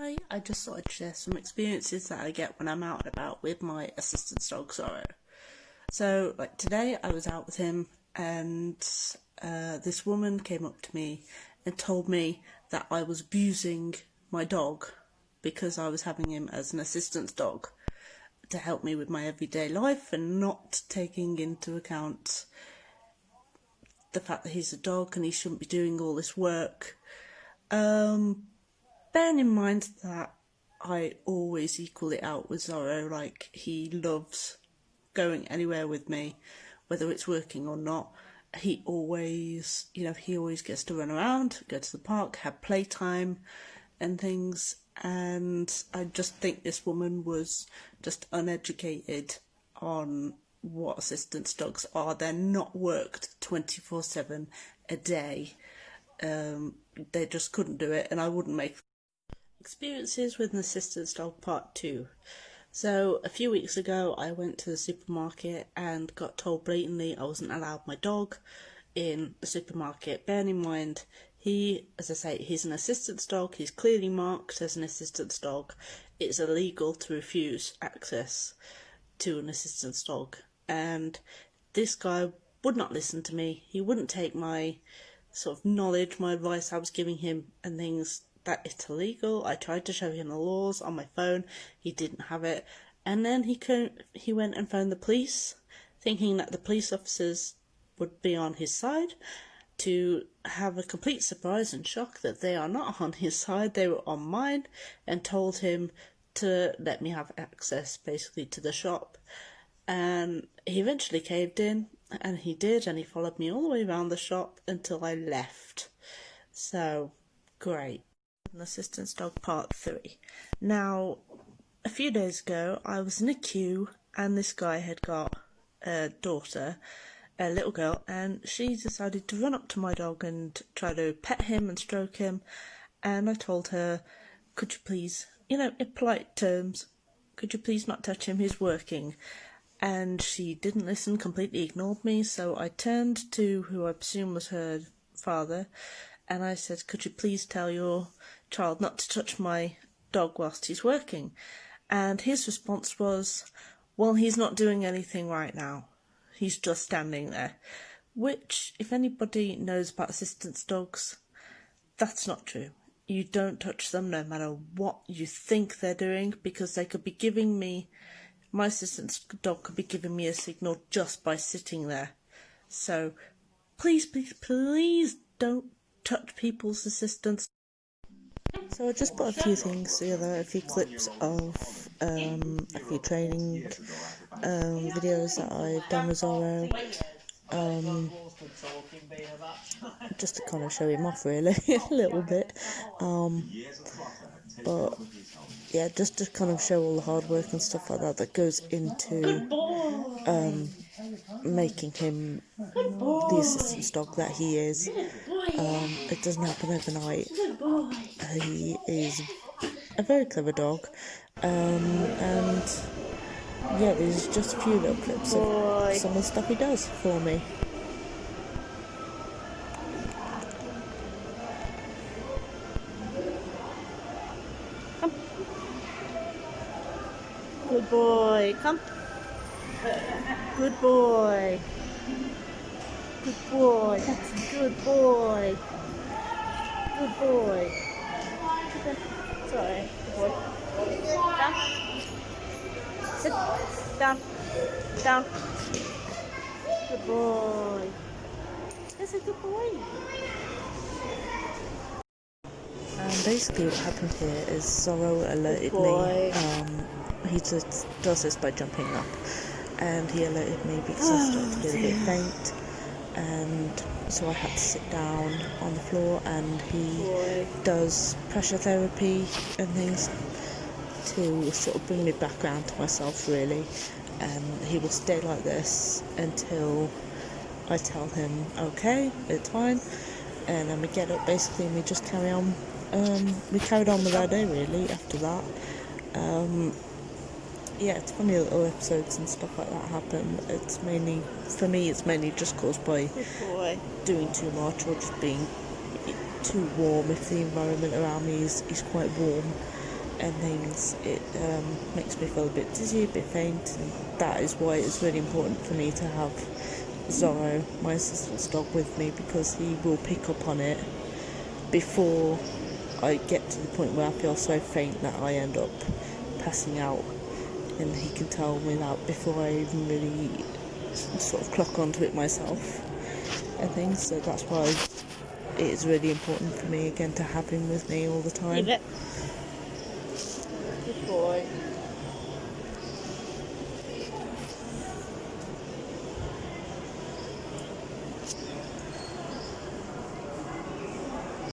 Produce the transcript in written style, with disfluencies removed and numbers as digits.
Hi, I just thought I'd share some experiences that I get when I'm out and about with my assistance dog Zorro. So, like today, I was out with him and this woman came up to me and told me that I was abusing my dog because I was having him as an assistance dog to help me with my everyday life and not taking into account the fact that he's a dog and he shouldn't be doing all this work. Bearing in mind that I always equal it out with Zorro, like he loves going anywhere with me, whether it's working or not. He always gets to run around, go to the park, have playtime and things, and I just think this woman was just uneducated on what assistance dogs are. They're not worked 24/7 a day. They just couldn't do it, and I wouldn't make experiences with an assistance dog part 2. So a few weeks ago I went to the supermarket and got told blatantly I wasn't allowed my dog in the supermarket. Bearing in mind, as I say, he's an assistance dog, he's clearly marked as an assistance dog. It's illegal to refuse access to an assistance dog, and this guy would not listen to me. He wouldn't take my sort of knowledge, my advice I was giving him and things, that it's illegal. I tried to show him the laws on my phone, he didn't have it, and then he went and phoned the police, thinking that the police officers would be on his side, to have a complete surprise and shock that they are not on his side, they were on mine, and told him to let me have access basically to the shop. And he eventually caved in, and he did, and he followed me all the way around the shop until I left. So, great. An assistance dog part 3. Now, a few days ago I was in a queue and this guy had got a daughter, a little girl, and she decided to run up to my dog and try to pet him and stroke him, and I told her, could you please, in polite terms, could you please not touch him, he's working. And she didn't listen, completely ignored me, so I turned to who I presume was her father, and I said, could you please tell your child not to touch my dog whilst he's working? And his response was, well, he's not doing anything right now. He's just standing there. Which, if anybody knows about assistance dogs, that's not true. You don't touch them no matter what you think they're doing, because they could be giving me, my assistance dog could be giving me a signal just by sitting there. So, please, please, please don't touch people's assistants. So I just put a few things together, a few clips of a few training videos that I've done with Zorro, just to kind of show him off really, a little bit, but yeah, just to kind of show all the hard work and stuff like that goes into making him the assistance dog that he is. It doesn't happen overnight. He is a very clever dog, and yeah, there's just a few little clips of some of the stuff he does for me. Come. Good boy, come. Good boy. Good boy, that's a good boy. Good boy. Sorry, good boy. Down. Sit. Down. Down. Good boy. That's a good boy. Basically what happened here is Zorro alerted me. He just does this by jumping up, and he alerted me because I started to get a bit faint, and so I had to sit down on the floor, and he does pressure therapy and things to sort of bring me back around to myself really, and he will stay like this until I tell him okay, it's fine, and then we get up basically and we just carry on. We carried on with our day really after that. Yeah, it's funny little episodes and stuff like that happen. It's mainly, for me, it's mainly just caused by doing too much or just being too warm. If the environment around me is quite warm, and things, it makes me feel a bit dizzy, a bit faint, and that is why it's really important for me to have Zorro, my assistant's dog, with me, because he will pick up on it before I get to the point where I feel so faint that I end up passing out, and he can tell me that before I even really sort of clock onto it myself and things. So that's why it is really important for me again to have him with me all the time. Good boy.